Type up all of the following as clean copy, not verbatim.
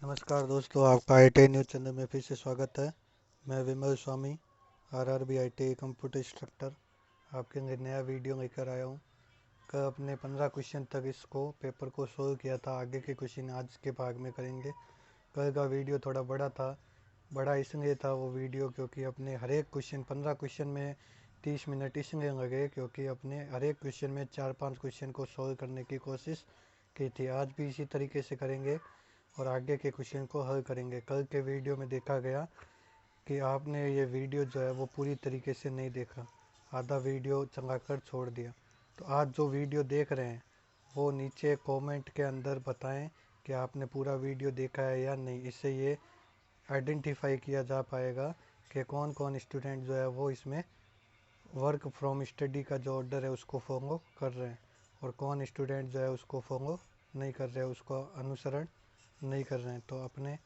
नमस्कार दोस्तों, आपका आईटी न्यूज़ चैनल में फिर से स्वागत है। मैं विमल स्वामी, आरआरबी आईटी कंप्यूटर इंस्ट्रक्टर, आपके लिए नया वीडियो लेकर आया हूँ। कल अपने 15 क्वेश्चन तक इसको पेपर को सोल्व किया था। आगे के क्वेश्चन आज के भाग में करेंगे। कल का वीडियो थोड़ा बड़ा था। बड़ा इसलिए था वो वीडियो क्योंकि अपने हर एक क्वेश्चन 15 क्वेश्चन में 30 मिनट इसलिए लगे क्योंकि अपने हर एक क्वेश्चन में 4-5 क्वेश्चन को सोल्व करने की कोशिश की थी। आज भी इसी तरीके से करेंगे और आगे के क्वेश्चन को हल करेंगे। कल के वीडियो में देखा गया कि आपने ये वीडियो जो है वो पूरी तरीके से नहीं देखा, आधा वीडियो चलाकर छोड़ दिया। तो आज जो वीडियो देख रहे हैं वो नीचे कमेंट के अंदर बताएं कि आपने पूरा वीडियो देखा है या नहीं। इससे ये आइडेंटिफाई किया जा पाएगा कि कौन कौन स्टूडेंट जो है वो इसमें वर्क फ्रॉम स्टडी का जो ऑर्डर है उसको फॉलो कर रहे हैं और कौन स्टूडेंट जो है उसको फॉलो नहीं कर रहे हैं, उसको अनुसरण नहीं कर रहे हैं। तो अपने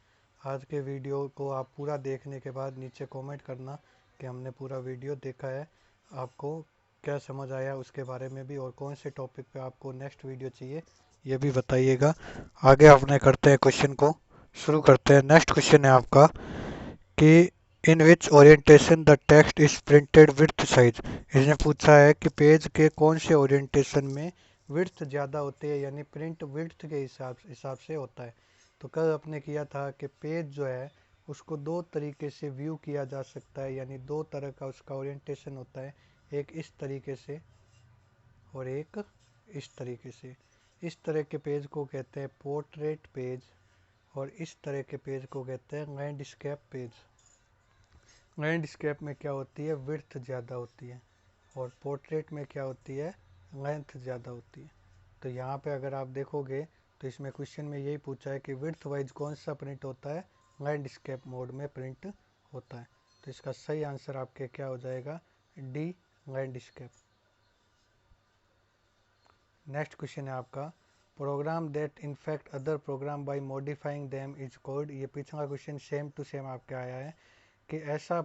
आज के वीडियो को आप पूरा देखने के बाद नीचे कमेंट करना कि हमने पूरा वीडियो देखा है, आपको क्या समझ आया उसके बारे में भी, और कौन से टॉपिक पे आपको नेक्स्ट वीडियो चाहिए ये भी बताइएगा। आगे अपने करते हैं क्वेश्चन को, शुरू करते हैं। नेक्स्ट क्वेश्चन है आपका कि in which orientation the text is printed width size. इसने पूछा है कि पेज के कौन से ओरिएंटेशन में विड्थ ज़्यादा होती है, यानी प्रिंट विड्थ के हिसाब से होता है। तो कल अपने किया था कि पेज जो है उसको दो तरीके से व्यू किया जा सकता है, यानी दो तरह का उसका ओरिएंटेशन होता है, एक इस तरीके से और एक इस तरीके से। इस तरह के पेज को कहते हैं पोर्ट्रेट पेज और इस तरह के पेज को कहते हैं लैंडस्केप पेज। लैंडस्केप में क्या होती है, विड्थ ज़्यादा होती है, और पोर्ट्रेट में क्या होती है, लेंथ ज़्यादा होती है। तो यहाँ पे अगर आप देखोगे तो इसमें क्वेश्चन में यही पूछा है कि विड्थ वाइज कौन सा प्रिंट होता है, लैंडस्केप मोड में प्रिंट होता है। तो इसका सही आंसर आपके क्या हो जाएगा, डी, लैंडस्केप। नेक्स्ट क्वेश्चन है आपका program that infect other program by modifying them is called. ये पिछला क्वेश्चन सेम टू सेम आपके आया है कि जो ऐसा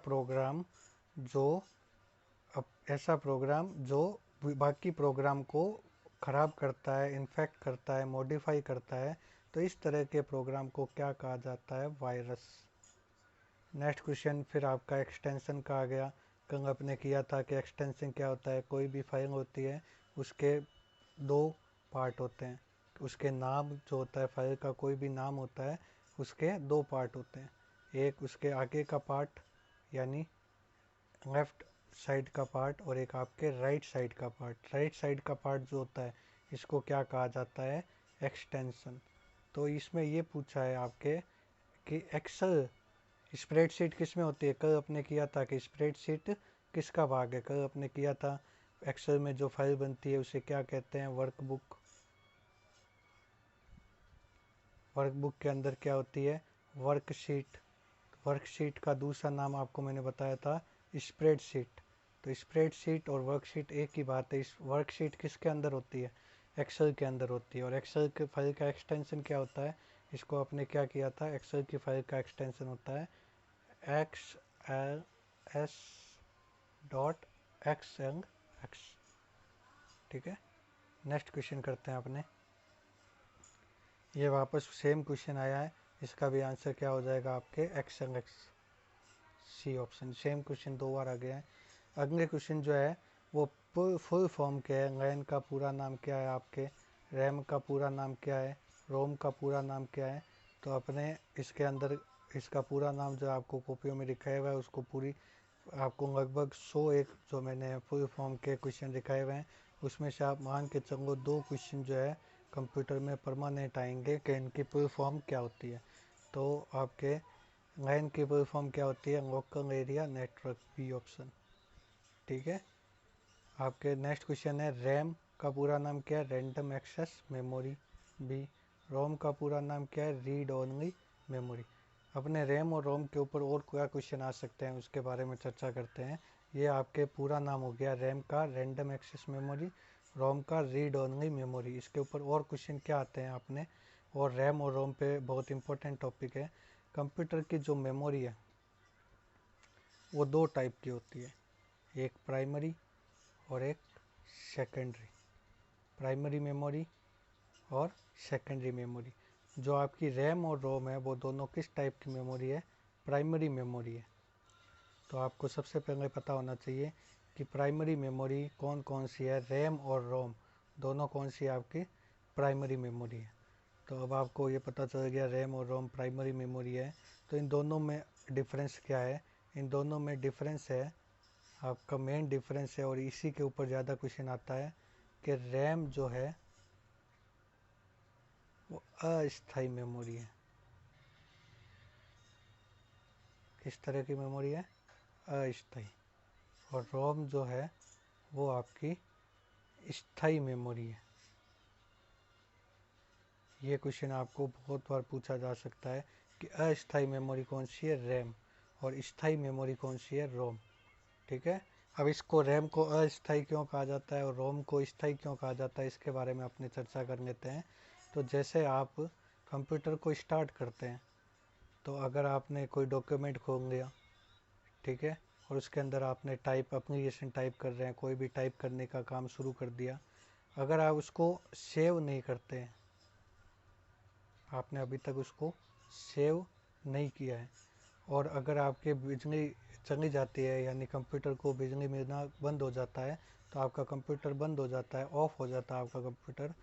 प्रोग्राम जो बाकी प्रोग्राम को ख़राब करता है, इन्फेक्ट करता है, मॉडिफाई करता है, तो इस तरह के प्रोग्राम को क्या कहा जाता है, वायरस। नेक्स्ट क्वेश्चन फिर आपका एक्सटेंशन का आ गया। कल आपने किया था कि एक्सटेंशन क्या होता है, कोई भी फाइल होती है उसके दो पार्ट होते हैं, उसके नाम जो होता है, फाइल का कोई भी नाम होता है उसके दो पार्ट होते हैं, एक उसके आगे का पार्ट यानी लेफ्ट साइड का पार्ट और एक आपके राइट साइड का पार्ट। राइट साइड का पार्ट जो होता है इसको क्या कहा जाता है, एक्सटेंशन। तो इसमें ये पूछा है आपके कि एक्सेल स्प्रेडशीट किस में होती है। कल अपने किया था कि स्प्रेडशीट किसका भाग है। कल अपने किया था एक्सेल में जो फाइल बनती है उसे क्या कहते हैं, वर्कबुक। वर्कबुक के अंदर क्या होती है, वर्कशीट। वर्कशीट का दूसरा नाम आपको मैंने बताया था स्प्रेडशीट। तो स्प्रेडशीट और वर्कशीट एक ही बात है। इस वर्कशीट किसके अंदर होती है, एक्सेल के अंदर होती है, और एक्सेल के फाइल का एक्सटेंशन क्या होता है, इसको आपने क्या किया था, एक्सेल की फाइल का एक्सटेंशन होता है x L S dot x L x. ठीक है, नेक्स्ट क्वेश्चन करते हैं अपने। ये वापस सेम क्वेश्चन आया है, इसका भी आंसर क्या हो जाएगा आपके X L X, C option. Same question दो बार आ गया है। अगले क्वेश्चन जो है वो फुल फॉर्म क्या है, लैन का पूरा नाम क्या है आपके, रैम का पूरा नाम क्या है, रोम का पूरा नाम क्या है। तो अपने इसके अंदर इसका पूरा नाम जो आपको कॉपियों में दिखाया हुआ है उसको पूरी आपको लगभग 101 जो मैंने फुल फॉर्म के क्वेश्चन दिखाए हुए हैं उसमें से आप मान के चलो दो क्वेश्चन जो है कंप्यूटर में परमानेंट आएंगे कि इनकी फुल फॉर्म क्या होती है। तो आपके लाइन की फुल फॉर्म क्या होती है, local area network, B option. ठीक है, आपके नेक्स्ट क्वेश्चन है रैम का पूरा नाम क्या है, रैंडम एक्सेस मेमोरी, बी। रोम का पूरा नाम क्या है, रीड ओनली मेमोरी। अपने रैम और रोम के ऊपर और क्या क्वेश्चन आ सकते हैं उसके बारे में चर्चा करते हैं। ये आपके पूरा नाम हो गया रैम का रैंडम एक्सेस मेमोरी, रोम का रीड ओनली मेमोरी। इसके ऊपर और क्वेश्चन क्या आते हैं आपने, और रैम और रोम पे बहुत इंपॉर्टेंट टॉपिक है। कंप्यूटर की जो मेमोरी है वो दो टाइप की होती है, एक प्राइमरी और एक सेकेंडरी। प्राइमरी मेमोरी और सेकेंडरी मेमोरी। जो आपकी रैम और रोम है वो दोनों किस टाइप की मेमोरी है? प्राइमरी मेमोरी है। तो आपको सबसे पहले पता होना चाहिए कि प्राइमरी मेमोरी कौन कौन सी है। रैम और रोम दोनों कौन सी है आपकी? प्राइमरी मेमोरी है। तो अब आपको ये पता चल गया रैम और रोम प्राइमरी मेमोरी है। तो इन दोनों में डिफरेंस क्या है? इन दोनों में डिफरेंस है, आपका मेन डिफरेंस है, और इसी के ऊपर ज़्यादा क्वेश्चन आता है कि रैम जो है वो अस्थायी मेमोरी है। किस तरह की मेमोरी है? अस्थायी। और रोम जो है वो आपकी स्थायी मेमोरी है। ये क्वेश्चन आपको बहुत बार पूछा जा सकता है कि अस्थायी मेमोरी कौन सी है? रैम। और स्थायी मेमोरी कौन सी है? रोम। ठीक है। अब इसको रैम को अस्थायी क्यों कहा जाता है और रोम को स्थायी क्यों कहा जाता है, इसके बारे में अपनी चर्चा कर लेते हैं। तो जैसे आप कंप्यूटर को स्टार्ट करते हैं, तो अगर आपने कोई डॉक्यूमेंट खोल लिया, ठीक है, और उसके अंदर आपने एप्लीकेशन टाइप कर रहे हैं, कोई भी टाइप करने का काम शुरू कर दिया, अगर आप उसको सेव नहीं करते हैं, आपने अभी तक उसको सेव नहीं किया है, और अगर आपके बिजली चली जाती है, यानी कंप्यूटर को बिजली मिलना बंद हो जाता है, तो आपका कंप्यूटर बंद हो जाता है, ऑफ हो जाता है आपका कंप्यूटर।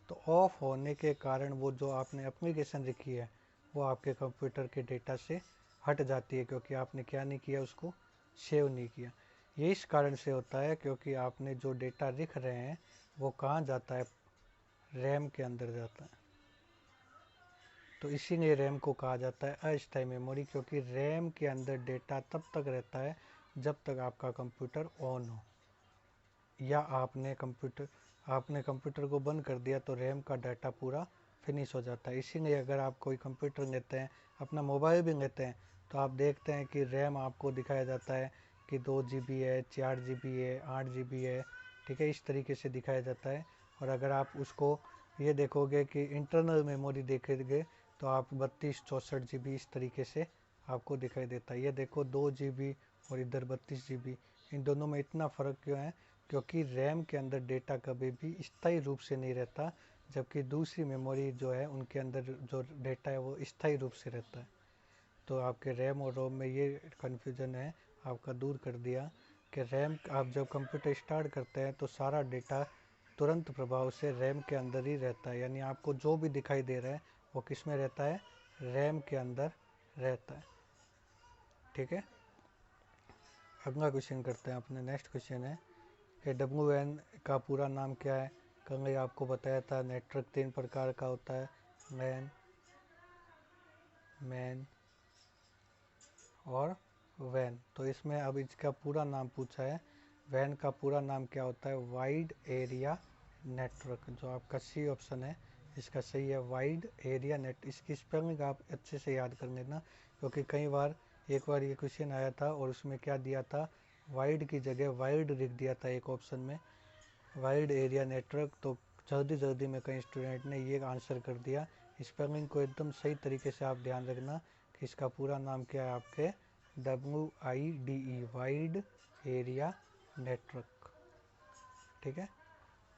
तो ऑफ होने के कारण वो जो आपने एप्लीकेशन लिखी है वो आपके कंप्यूटर के डेटा से हट जाती है, क्योंकि आपने क्या नहीं किया? उसको सेव नहीं किया। ये इस कारण से होता है क्योंकि आपने जो डेटा लिख रहे हैं वो कहाँ जाता है? रैम के अंदर जाता है। तो इसीलिए रैम को कहा जाता है अस्थायी मेमोरी, क्योंकि रैम के अंदर डेटा तब तक रहता है जब तक आपका कंप्यूटर ऑन हो, या आपने कंप्यूटर को बंद कर दिया तो रैम का डाटा पूरा फिनिश हो जाता है। इसीलिए अगर आप कोई कंप्यूटर लेते हैं, अपना मोबाइल भी लेते हैं, तो आप देखते हैं कि रैम आपको दिखाया जाता है कि 2 GB है, 4 GB है, 8 GB है, ठीक है, इस तरीके से दिखाया जाता है। और अगर आप उसको ये देखोगे कि इंटरनल मेमोरी देखेंगे, तो आप 32 64 GB इस तरीके से आपको दिखाई देता है। ये देखो 2 GB और इधर 32 GB, इन दोनों में इतना फ़र्क क्यों है? क्योंकि रैम के अंदर डेटा कभी भी स्थायी रूप से नहीं रहता, जबकि दूसरी मेमोरी जो है उनके अंदर जो डेटा है वो स्थायी रूप से रहता है। तो आपके रैम और रोम में ये कन्फ्यूज़न है, आपका दूर कर दिया कि रैम, आप जब कंप्यूटर स्टार्ट करते हैं तो सारा डेटा तुरंत प्रभाव से रैम के अंदर ही रहता है, यानी आपको जो भी दिखाई दे रहा है वो किस में रहता है? रैम के अंदर रहता है। ठीक है। अगला क्वेश्चन करते हैं अपने। नेक्स्ट क्वेश्चन है कि WAN का पूरा नाम क्या है? कल आपको बताया था नेटवर्क 3 प्रकार का होता है, मैन, मैन और वैन। तो इसमें अब इसका पूरा नाम पूछा है। वैन का पूरा नाम क्या होता है? Wide area network. जो आपका सी ऑप्शन है इसका सही है, वाइड एरिया नेट। इसकी स्पेलिंग आप अच्छे से याद कर लेना, क्योंकि कई बार एक बार ये क्वेश्चन आया था और उसमें क्या दिया था? वाइड की जगह वाइड लिख दिया था एक ऑप्शन में, वाइड एरिया नेटवर्क। तो जल्दी जल्दी में कई स्टूडेंट ने ये आंसर कर दिया। स्पेलिंग को एकदम सही तरीके से आप ध्यान रखना कि इसका पूरा नाम क्या है आपके? WIDE, wide area network. ठीक है।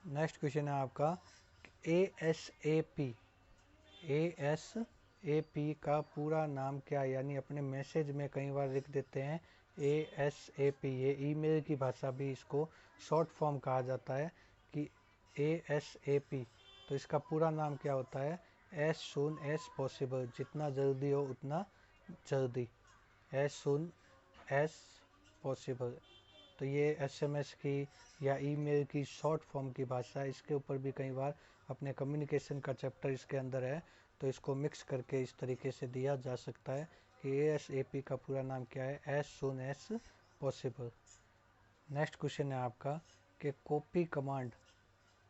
नेक्स्ट क्वेश्चन है आपका ASAP। ASAP का पूरा नाम क्या है? यानी अपने मैसेज में कई बार लिख देते हैं ASAP। ये ईमेल की भाषा भी इसको शॉर्ट फॉर्म कहा जाता है कि ASAP। तो इसका पूरा नाम क्या होता है? एज सुन एज पॉसिबल, जितना जल्दी हो उतना जल्दी, एज सुन एज पॉसिबल। तो ये SMS की या ईमेल की शॉर्ट फॉर्म की भाषा है। इसके ऊपर भी कई बार अपने कम्युनिकेशन का चैप्टर इसके अंदर है, तो इसको मिक्स करके इस तरीके से दिया जा सकता है कि ASAP का पूरा नाम क्या है? As soon as possible. Next question है आपका कि कॉपी कमांड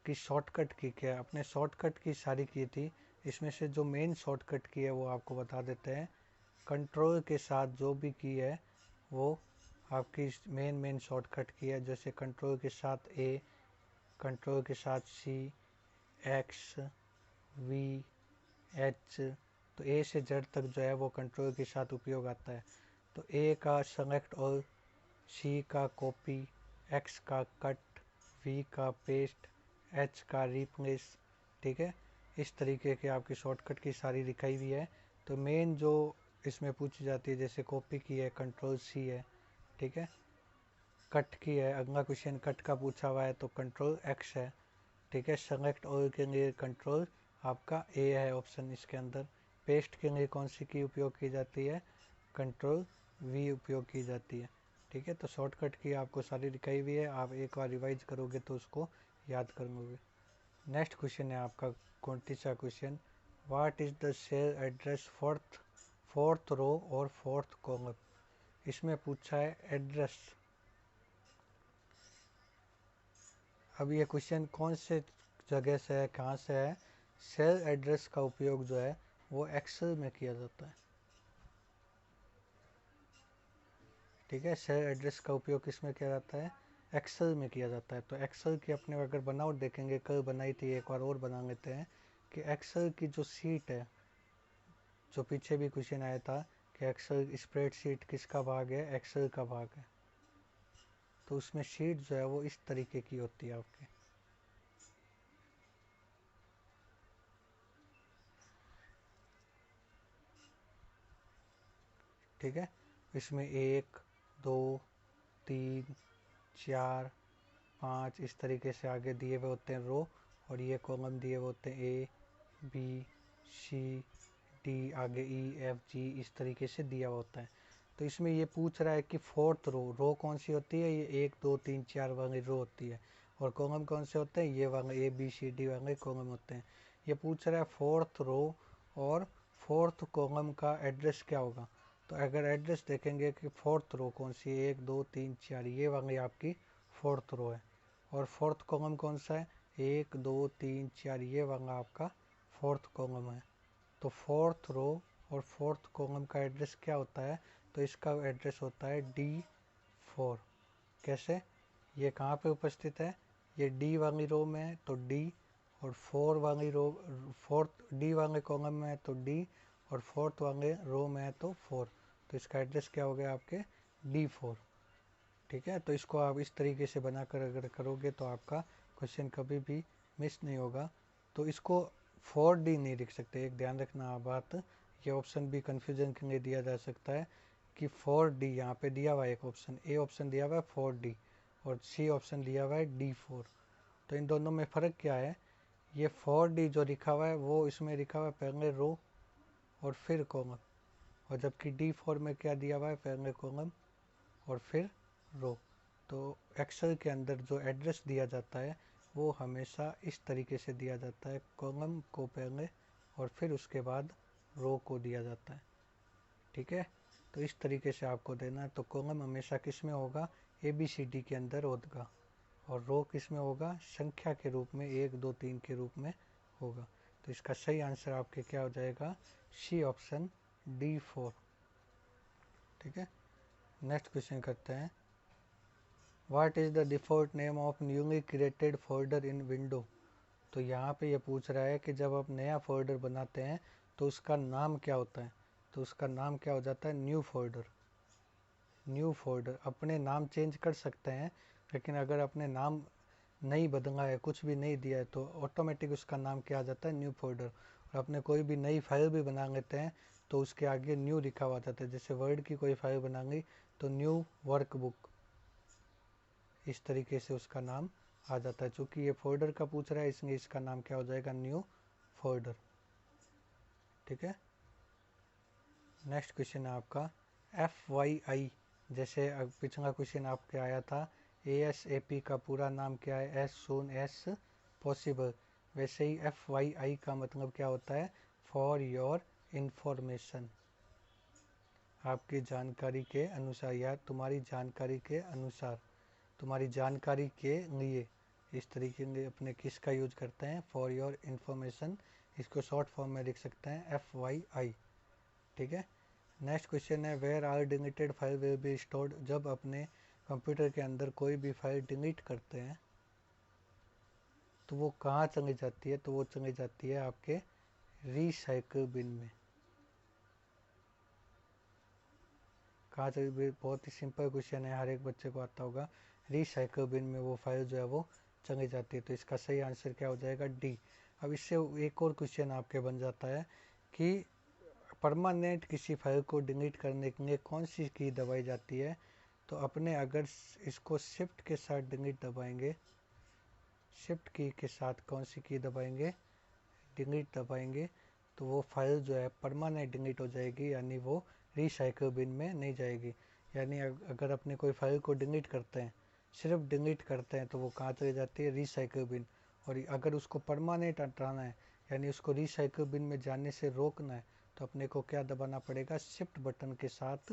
की शॉर्टकट की क्या है? अपने शॉर्टकट की सारी की थी, इसमें से जो मेन शॉर्टकट की है वो आपको बता देते हैं। कंट्रोल के साथ जो भी की है वो आपकी मेन शॉर्टकट की है। जैसे कंट्रोल के साथ A, कंट्रोल के साथ C, X, V, H। तो A से Z तक जो है वो कंट्रोल के साथ उपयोग आता है। तो A का सेलेक्ट ऑल, C का कॉपी, X का कट, V का पेस्ट, H का रिप्लेस। ठीक है। इस तरीके के आपकी शॉर्टकट की सारी दिखाई हुई है। तो मेन जो इसमें पूछी जाती है, जैसे कॉपी की है कंट्रोल सी है, ठीक है। कट की है, अगला क्वेश्चन कट का पूछा हुआ है तो कंट्रोल एक्स है, ठीक है। सेलेक्ट ऑल के लिए कंट्रोल आपका ए है ऑप्शन इसके अंदर। पेस्ट के लिए कौन सी की उपयोग की जाती है, कंट्रोल वी उपयोग की जाती है, ठीक है। तो शॉर्टकट की आपको सारी दिखाई हुई है, आप एक बार रिवाइज करोगे तो उसको याद कर लोगे। नेक्स्ट क्वेश्चन है आपका 29वां question, what is the cell address fourth row और फोर्थ कॉलम। इसमें पूछा है एड्रेस। अब ये क्वेश्चन कौन से जगह से है, कहाँ से है। सेल एड्रेस का उपयोग जो है वो एक्सेल में किया जाता है, ठीक है। सेल एड्रेस का उपयोग किसमें किया जाता है, एक्सेल में किया जाता है। तो एक्सेल की अपने अगर बनावट देखेंगे, कल बनाई थी, एक बार और बना लेते हैं कि एक्सेल की जो सीट है, जो पीछे भी क्वेश्चन आया था कि एक्सेल स्प्रेडशीट किसका भाग है, एक्सेल का भाग है। तो उसमें शीट जो है वो इस तरीके की होती है आपकी, ठीक है। इसमें 1 2 3 4 5 इस तरीके से आगे दिए हुए होते हैं रो, और ये कॉलम दिए हुए होते हैं ए बी सी डी, आगे ई एफ जी इस तरीके से दिया हुआ होता है। तो इसमें ये पूछ रहा है कि फोर्थ रो कौन सी होती है, ये 1 2 3 4 वाली रो होती है, और कॉलम कौन से होते हैं, ये वाले ए बी सी डी वाले कॉलम होते हैं। ये पूछ रहा है फोर्थ रो और फोर्थ कॉलम का एड्रेस क्या होगा। तो अगर एड्रेस देखेंगे कि फोर्थ रो कौन सी है, 1 2 3 4 ये वाली आपकी फोर्थ रो है, और फोर्थ कॉलम कौन सा है, 1 2 3 4 ये वाला आपका फोर्थ कॉलम है। तो फोर्थ रो और फोर्थ कॉलम का एड्रेस क्या होता है, तो इसका एड्रेस होता है D4। कैसे, ये कहाँ पे उपस्थित है, ये डी वाली रो में है तो डी, और फोर्थ डी वाले कॉलम में है तो डी, और फोर्थ वाले रो में है तो 4। तो इसका एड्रेस क्या हो गया आपके D4, ठीक है। तो इसको आप इस तरीके से बनाकर अगर करोगे तो आपका क्वेश्चन कभी भी मिस नहीं होगा। तो इसको 4D नहीं लिख सकते, एक ध्यान रखना बात, ये ऑप्शन भी कन्फ्यूजन के लिए दिया जा सकता है कि 4D यहाँ पे दिया हुआ है, एक ऑप्शन ए ऑप्शन दिया हुआ है 4D, और सी ऑप्शन दिया हुआ है D4। तो इन दोनों में फ़र्क क्या है, ये 4D जो लिखा हुआ है वो इसमें लिखा हुआ है पहले रो और फिर कॉलम, और जबकि D4 में क्या दिया हुआ है, पहले कॉलम और फिर रो। तो एक्सेल के अंदर जो एड्रेस दिया जाता है वो हमेशा इस तरीके से दिया जाता है, कॉलम को पहले और फिर उसके बाद रो को दिया जाता है, ठीक है। तो इस तरीके से आपको देना है। तो कॉलम हमेशा किस में होगा, ए बी सी डी के अंदर होगा, और रो किस में होगा, संख्या के रूप में 1 2 3 के रूप में होगा। तो इसका सही आंसर आपके क्या हो जाएगा, सी ऑप्शन D4, ठीक है। नेक्स्ट क्वेश्चन करते हैं, what is the default name of newly created folder in window. तो यहाँ पे ये पूछ रहा है कि जब आप नया फोल्डर बनाते हैं तो उसका नाम क्या होता है। तो उसका नाम क्या हो जाता है, न्यू फोल्डर। न्यू फोल्डर, अपने नाम चेंज कर सकते हैं, लेकिन अगर अपने नाम नहीं बदला है, कुछ भी नहीं दिया है, तो ऑटोमेटिक उसका नाम क्या आ जाता है, न्यू फोल्डर। और अपने कोई भी नई फाइल भी बना लेते हैं तो उसके आगे न्यू लिखा हुआ जाता है, जैसे वर्ड की कोई फाइल बना ली तो न्यू वर्कबुक, इस तरीके से उसका नाम आ जाता है। चूँकि ये फोल्डर का पूछ रहा है इसलिए इसका नाम क्या हो जाएगा, न्यू फोल्डर, ठीक है। नेक्स्ट क्वेश्चन है आपका FYI, जैसे पिछला क्वेश्चन आपके आया था ASAP का पूरा नाम क्या है, एज सून एज पॉसिबल, वैसे ही FYI का मतलब क्या होता है, फॉर योर इंफॉर्मेशन, आपकी जानकारी के अनुसार या तुम्हारी जानकारी के अनुसार, तुम्हारी जानकारी के लिए, इस तरीके से अपने किस का यूज करते हैं, फॉर योर इंफॉर्मेशन, इसको शॉर्ट फॉर्म में लिख सकते हैं FYI, ठीक है। नेक्स्ट क्वेश्चन है, where are deleted file will be stored. जब अपने कंप्यूटर के अंदर कोई भी फाइल डिलीट करते हैं तो वो कहाँ चली जाती है, तो वो चली जाती है आपके रिसाइकल बिन में। कहाँ चली, बहुत ही सिंपल क्वेश्चन है, हर एक बच्चे को आता होगा। रिसाइकल बिन में वो फाइल जो है वो चली जाती है। तो इसका सही आंसर क्या हो जाएगा, डी, अब इससे एक और क्वेश्चन आपके बन जाता है कि परमानेंट किसी फाइल को डिलीट करने के लिए कौन सी की दबाई जाती है। तो अपने अगर इसको शिफ्ट के साथ डिलीट दबाएंगे, शिफ्ट की के साथ कौन सी की दबाएंगे, डिलीट दबाएंगे, तो वो फाइल जो है परमानेंट डिलीट हो जाएगी, यानी वो रिसाइकल बिन में नहीं जाएगी। यानी अगर अपने कोई फाइल को डिलीट करते हैं, सिर्फ डिलीट करते हैं, तो वो कहाँ चली जाती है, रिसाइकल बिन। और अगर उसको परमानेंट हटाना है, यानी उसको रिसाइकल बिन में जाने से रोकना है, तो अपने को क्या दबाना पड़ेगा, शिफ्ट बटन के साथ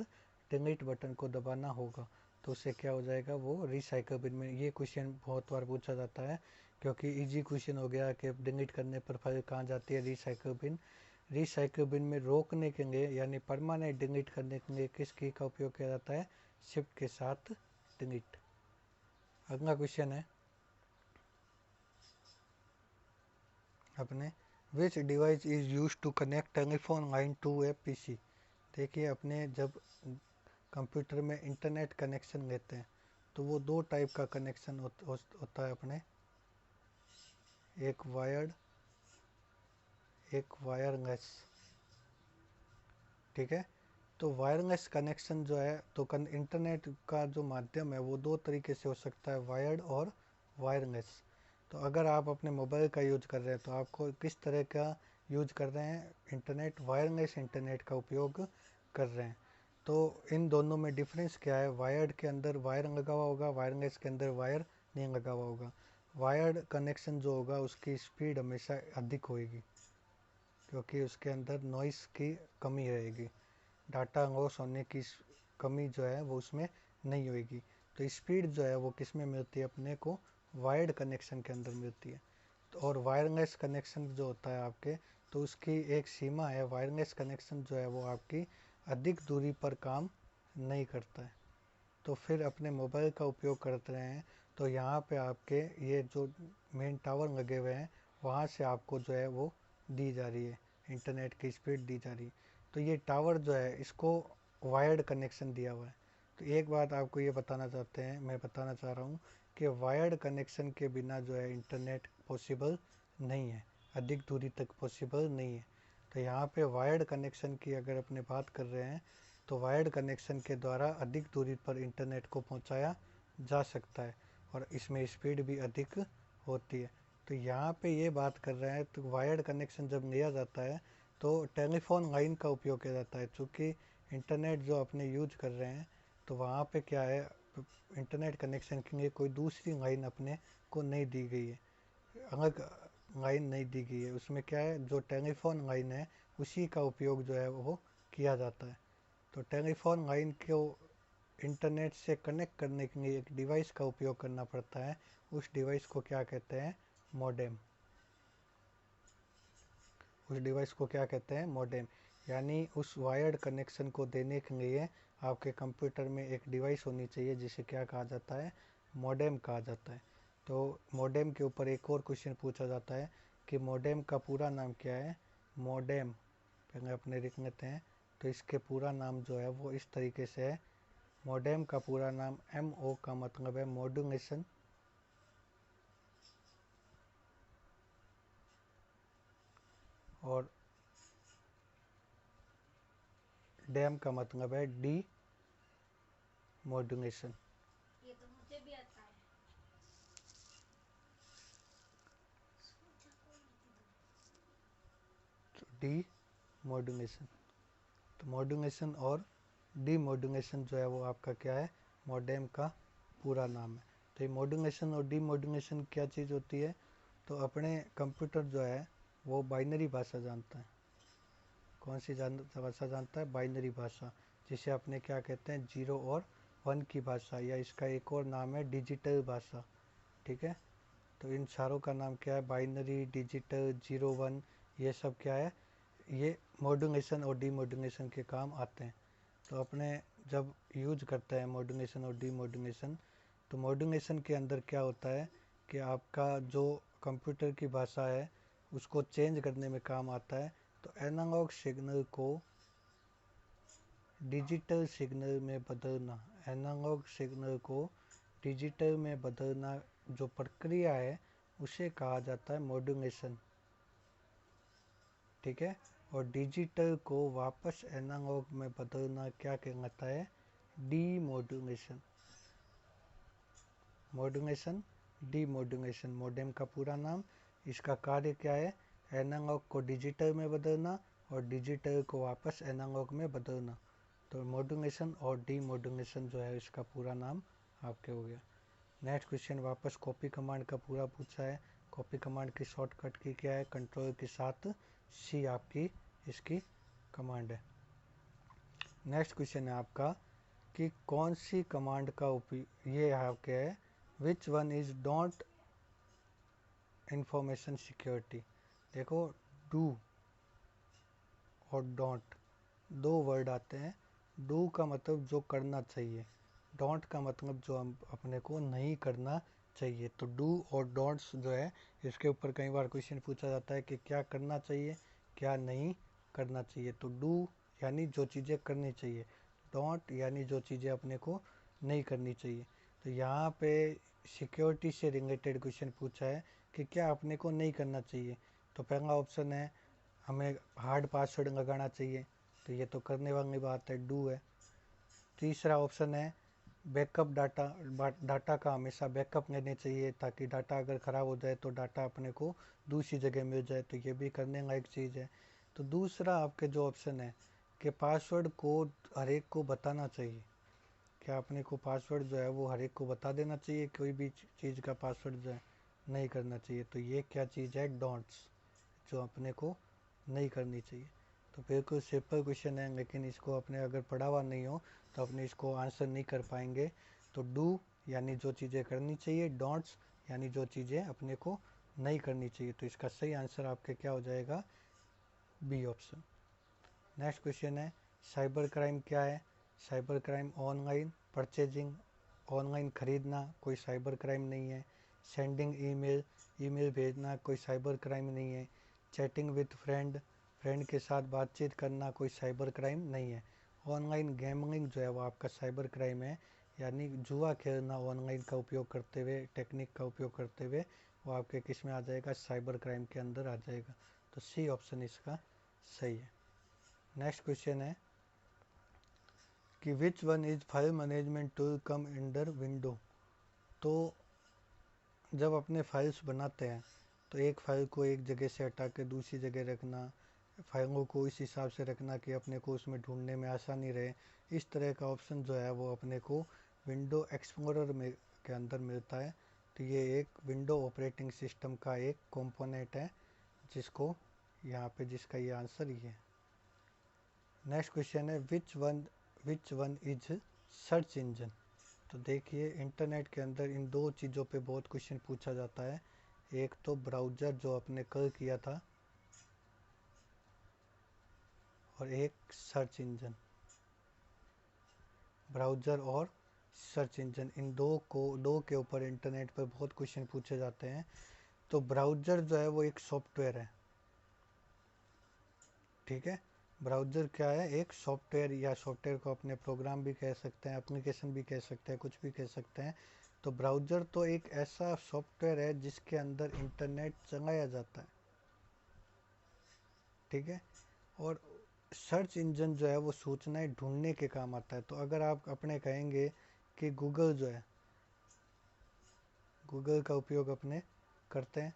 डिलीट बटन को दबाना होगा। तो उससे क्या हो जाएगा, वो रिसाइकल बिन में। ये क्वेश्चन बहुत बार पूछा जाता है क्योंकि इजी क्वेश्चन हो गया कि डिलीट करने पर फाइल कहाँ जाती है, रिसाइकल बिन। रिसाइकल बिन में रोकने के लिए यानी परमानेंट डिलीट करने के लिए किस की का उपयोग किया जाता है, शिफ्ट के साथ डिलीट। अगला क्वेश्चन है अपने, which device is use to connect telephone line to a PC. देखिए अपने जब कंप्यूटर में इंटरनेट कनेक्शन लेते हैं तो वो दो टाइप का कनेक्शन होता है अपने, एक वायर्ड, एक वायरलेस। ठीक है, तो वायरलेस कनेक्शन जो है, तो इंटरनेट का जो माध्यम है वो दो तरीके से हो सकता है, वायर्ड और वायरलेस। तो अगर आप अपने मोबाइल का यूज कर रहे हैं तो आपको किस तरह का यूज कर रहे हैं, इंटरनेट, वायरलेस इंटरनेट का उपयोग कर रहे हैं। तो इन दोनों में डिफरेंस क्या है, वायर्ड के अंदर वायर लगा हुआ होगा, वायरलेस के अंदर वायर नहीं लगा हुआ होगा। वायर्ड कनेक्शन जो होगा उसकी स्पीड हमेशा अधिक होगी क्योंकि उसके अंदर नॉइस की कमी रहेगी, डाटा लॉस होने की कमी जो है वो उसमें नहीं होगी। तो स्पीड जो है वो किस में मिलती है अपने को, वायर्ड कनेक्शन के अंदर मिलती है। तो और वायरलेस कनेक्शन जो होता है आपके, तो उसकी एक सीमा है, वायरलेस कनेक्शन जो है वो आपकी अधिक दूरी पर काम नहीं करता है। तो फिर अपने मोबाइल का उपयोग करते रहे हैं तो यहाँ पे आपके ये जो मेन टावर लगे हुए हैं वहाँ से आपको जो है वो दी जा रही है, इंटरनेट की स्पीड दी जा रही है। तो ये टावर जो है इसको वायर्ड कनेक्शन दिया हुआ है। तो एक बात आपको ये बताना चाहते हैं, मैं बताना चाह रहा हूँ कि वायर्ड कनेक्शन के बिना जो है इंटरनेट पॉसिबल नहीं है, अधिक दूरी तक पॉसिबल नहीं है। तो यहाँ पे वायर्ड कनेक्शन की अगर अपने बात कर रहे हैं तो वायर्ड कनेक्शन के द्वारा अधिक दूरी पर इंटरनेट को पहुंचाया जा सकता है और इसमें स्पीड भी अधिक होती है। तो यहाँ पे ये बात कर रहे हैं, तो वायर्ड कनेक्शन जब लिया जाता है तो टेलीफोन लाइन का उपयोग किया जाता है। चूँकि इंटरनेट जो अपने यूज कर रहे हैं तो वहाँ पे क्या है, इंटरनेट कनेक्शन के लिए कोई दूसरी लाइन अपने को नहीं दी गई है, अलग लाइन नहीं दी गई है। उसमें क्या है, जो टेलीफोन लाइन है उसी का उपयोग जो है वो किया जाता है। तो टेलीफोन लाइन को इंटरनेट से कनेक्ट करने के लिए एक डिवाइस का उपयोग करना पड़ता है, उस डिवाइस को क्या कहते हैं, मॉडेम। उस डिवाइस को क्या कहते हैं, मॉडेम। यानी उस वायर्ड कनेक्शन को देने के लिए आपके कंप्यूटर में एक डिवाइस होनी चाहिए जिसे क्या कहा जाता है, मॉडेम कहा जाता है। तो मॉडेम के ऊपर एक और क्वेश्चन पूछा जाता है कि मॉडेम का पूरा नाम क्या है। मॉडेम पहले अपने लिख लेते हैं। तो इसके पूरा नाम जो है वो इस तरीके से है, मॉडेम का पूरा नाम MO का मतलब है मॉड्यूलेशन, और डैम का मतलब है डी मॉड्यूलेशन। ये तो मुझे भी आता है। तो डी मॉड्यूलेशन, तो मॉड्यूलेशन और डी मॉड्यूलेशन जो है वो आपका क्या है, मॉडेम का पूरा नाम है। तो ये मॉड्यूलेशन और डी मॉड्यूलेशन क्या चीज़ होती है, तो अपने कंप्यूटर जो है वो बाइनरी भाषा जानता है। कौन सी भाषा जानता है, बाइनरी भाषा, जिसे अपने क्या कहते हैं, 0 और 1 की भाषा, या इसका एक और नाम है डिजिटल भाषा। ठीक है, तो इन चारों का नाम क्या है, बाइनरी, डिजिटल, 0 1, ये सब क्या है, ये मॉड्यूलेशन और डी मॉड्यूलेशन के काम आते हैं। तो अपने जब यूज करते हैं मॉड्यूलेशन और डी मॉड्यूलेशन, तो मॉड्यूलेशन के अंदर क्या होता है कि आपका जो कंप्यूटर की भाषा है उसको चेंज करने में काम आता है। तो एनालॉग सिग्नल को डिजिटल सिग्नल में बदलना, एनालॉग सिग्नल को डिजिटल में बदलना जो प्रक्रिया है उसे कहा जाता है मॉड्यूलेशन। ठीक है। और डिजिटल को वापस एनालॉग में बदलना क्या कहलाता है? डीमोडुलेशन। मॉड्यूलेशन, डीमोडुलेशन मॉडेम का पूरा नाम। इसका कार्य क्या है? एनालॉग को डिजिटल में बदलना और डिजिटल को वापस एनालॉग में बदलना। तो मॉड्यूलेशन और डीमोडुलेशन जो है इसका पूरा नाम आपके हो गया। नेक्स्ट क्वेश्चन वापस कॉपी कमांड का पूरा पूछा है। कॉपी कमांड की शॉर्टकट की क्या है? कंट्रोल के साथ सी आपकी इसकी कमांड है। नेक्स्ट क्वेश्चन है आपका कि कौन सी कमांड का उपयोग, ये आपके है which one is don't information security. देखो डू और डोंट दो वर्ड आते हैं। डू का मतलब जो करना चाहिए, डोंट का मतलब जो हम अपने को नहीं करना चाहिए। तो डू और डोंट्स जो है इसके ऊपर कई बार क्वेश्चन पूछा जाता है कि क्या करना चाहिए, क्या नहीं करना चाहिए। तो डू यानी जो चीज़ें करनी चाहिए, डोंट यानी जो चीज़ें अपने को नहीं करनी चाहिए। तो यहाँ पे सिक्योरिटी से रिलेटेड क्वेश्चन पूछा है कि क्या अपने को नहीं करना चाहिए। तो पहला ऑप्शन है हमें हार्ड पासवर्ड लगाना चाहिए, तो ये तो करने वाली बात है, डू है। तीसरा ऑप्शन है बैकअप डाटा का हमेशा बैकअप लेने चाहिए ताकि डाटा अगर ख़राब हो जाए तो डाटा अपने को दूसरी जगह मिल जाए, तो ये भी करने लायक चीज़ है। तो दूसरा आपके जो ऑप्शन है कि पासवर्ड को हर एक को बताना चाहिए, क्या अपने को पासवर्ड जो है वो हर एक को बता देना चाहिए, कोई भी चीज़ का पासवर्ड जो है नहीं करना चाहिए। तो ये क्या चीज़ है? डोंट्स, जो अपने को नहीं करनी चाहिए। तो बिल्कुल सिंपल क्वेश्चन है, लेकिन इसको अपने अगर पढ़ा हुआ नहीं हो तो अपने इसको आंसर नहीं कर पाएंगे। तो डू यानी जो चीज़ें करनी चाहिए, डोंट्स यानी जो चीज़ें अपने को नहीं करनी चाहिए। तो इसका सही आंसर आपके क्या हो जाएगा? B option. नेक्स्ट क्वेश्चन है साइबर क्राइम क्या है? Cyber crime online purchasing, online खरीदना कोई साइबर क्राइम नहीं है। सेंडिंग ईमेल, ईमेल भेजना कोई साइबर क्राइम नहीं है। चैटिंग विद फ्रेंड, फ्रेंड के साथ बातचीत करना कोई साइबर क्राइम नहीं है। ऑनलाइन गैमलिंग जो है वो आपका साइबर क्राइम है, यानी जुआ खेलना ऑनलाइन का उपयोग करते हुए, टेक्निक का उपयोग करते हुए, वो आपके किस में आ जाएगा? साइबर क्राइम के अंदर आ जाएगा। तो सी ऑप्शन इसका सही है। नेक्स्ट क्वेश्चन है कि which one is file management tool come under window. तो जब अपने फाइल्स बनाते हैं तो एक फाइल को एक जगह से हटा के दूसरी जगह रखना, फाइलों को इस हिसाब से रखना कि अपने को उसमें ढूंढने में आसानी रहे, इस तरह का ऑप्शन जो है वो अपने को विंडो एक्सप्लोरर में के अंदर मिलता है। तो ये एक विंडो ऑपरेटिंग सिस्टम का एक कंपोनेंट है जिसको यहाँ पे जिसका ये आंसर ये है। नेक्स्ट क्वेश्चन है which one is search engine. तो देखिए इंटरनेट के अंदर इन दो चीज़ों पे बहुत क्वेश्चन पूछा जाता है। एक तो ब्राउज़र जो आपने कल किया था, और एक सर्च इंजन। ब्राउज़र और सर्च इंजन, इन दो के ऊपर इंटरनेट पर बहुत क्वेश्चन पूछे जाते हैं। तो ब्राउज़र जो है वो एक सॉफ्टवेयर है, ठीक है। ब्राउज़र क्या है? एक सॉफ्टवेयर, या सॉफ्टवेयर को अपने प्रोग्राम भी कह सकते हैं, एप्लीकेशन भी कह सकते हैं, कुछ भी कह सकते हैं। तो ब्राउज़र तो एक ऐसा सॉफ्टवेयर है जिसके अंदर इंटरनेट चलाया जाता है, ठीक है। और सर्च इंजन जो है वो सूचनाएं ढूंढने के काम आता है। तो अगर आप अपने कहेंगे कि गूगल जो है, गूगल का उपयोग अपने करते हैं,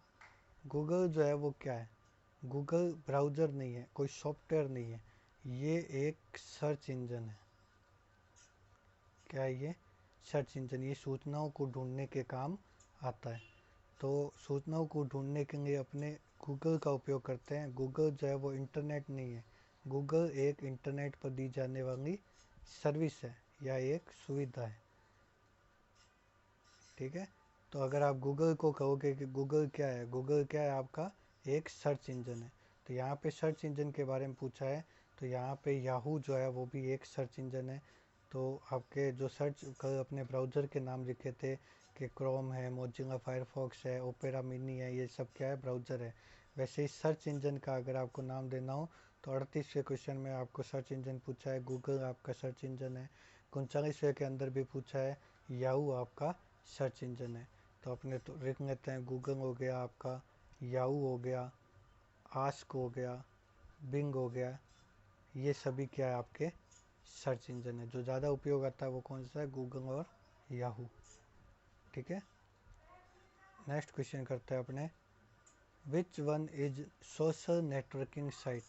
गूगल जो है वो क्या है? गूगल ब्राउज़र नहीं है, कोई सॉफ्टवेयर नहीं है, ये एक सर्च इंजन है। क्या है ये? Search engine. ये सूचनाओं को ढूंढने के काम आता है। तो सूचनाओं को ढूंढने के लिए अपने गूगल का उपयोग करते हैं। गूगल जो है वो इंटरनेट नहीं है, गूगल एक इंटरनेट पर दी जाने वाली सर्विस है या एक सुविधा है, ठीक है। तो अगर आप गूगल को कहोगे कि गूगल क्या है, गूगल क्या है? आपका एक सर्च इंजन है। तो यहाँ पे सर्च इंजन के बारे में पूछा है, तो यहाँ पे याहू जो है वो भी एक सर्च इंजन है। तो आपके जो सर्च कर अपने ब्राउज़र के नाम लिखे थे कि क्रोम है, मोजिला फायरफॉक्स है, ओपेरा मिनी है, ये सब क्या है? ब्राउज़र है। वैसे ही सर्च इंजन का अगर आपको नाम देना हो तो 38वें क्वेश्चन में आपको सर्च इंजन पूछा है, गूगल आपका सर्च इंजन है। 39वें के अंदर भी पूछा है, याहू आपका सर्च इंजन है। तो अपने तो लिख लेते हैं, गूगल हो गया आपका, याहू हो गया, आस्क हो गया, बिंग हो गया, ये सभी क्या है आपके सर्च इंजन है। जो ज़्यादा उपयोग आता है वो कौन सा है, गूगल और याहू। ठीक है, नेक्स्ट क्वेश्चन करते हैं अपने, which one is social networking site,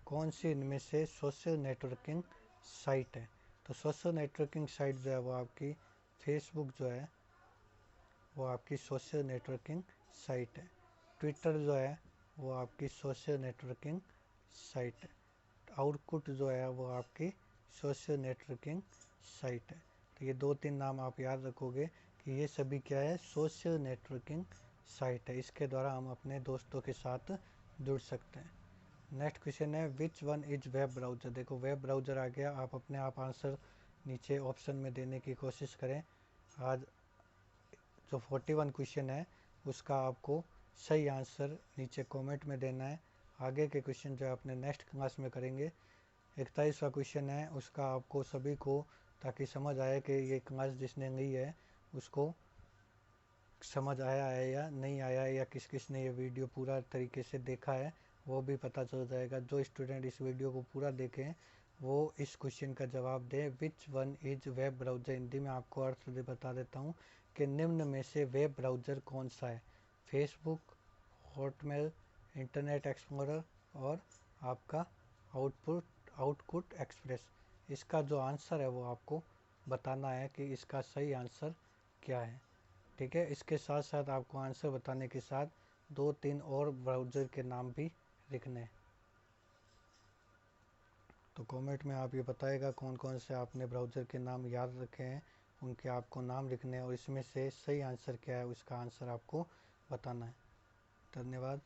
कौन सी इनमें से सोशल नेटवर्किंग साइट है। तो सोशल नेटवर्किंग साइट जो है वो आपकी फेसबुक जो है वो आपकी सोशल नेटवर्किंग साइट है। ट्विटर जो है वो आपकी सोशल नेटवर्किंग साइट है। आउटपुट जो है वो आपकी सोशल नेटवर्किंग साइट है। तो ये 2-3 नाम आप याद रखोगे कि ये सभी क्या है, सोशल नेटवर्किंग साइट है। इसके द्वारा हम अपने दोस्तों के साथ जुड़ सकते हैं। नेक्स्ट क्वेश्चन है, which one is web browser. देखो वेब ब्राउज़र आ गया, आप अपने आप आंसर नीचे ऑप्शन में देने की कोशिश करें। आज जो 41 क्वेश्चन है उसका आपको सही आंसर नीचे कमेंट में देना है। आगे के क्वेश्चन जो है अपने नेक्स्ट क्लास में करेंगे। 41वां क्वेश्चन है उसका आपको सभी को, ताकि समझ आए कि ये क्लास जिसने ली है उसको समझ आया है या नहीं आया है, या किस किस ने ये वीडियो पूरा तरीके से देखा है, वो भी पता चल जाएगा। जो स्टूडेंट इस वीडियो को पूरा देखें वो इस क्वेश्चन का जवाब दें, which one is web browser. Hindi में आपको अर्थ बता देता हूँ कि निम्न में से वेब ब्राउज़र कौन सा है, फेसबुक, हॉटमेल, इंटरनेट एक्सप्लोरर और आपका आउटपुट एक्सप्रेस। इसका जो आंसर है वो आपको बताना है कि इसका सही आंसर क्या है। ठीक है, इसके साथ साथ आपको आंसर बताने के साथ 2-3 और ब्राउज़र के नाम भी लिखने हैं। तो कमेंट में आप ये बताएगा कौन कौन से आपने ब्राउज़र के नाम याद रखे हैं, उनके आपको नाम लिखने हैं और इसमें से सही आंसर क्या है उसका आंसर आपको बताना है। धन्यवाद।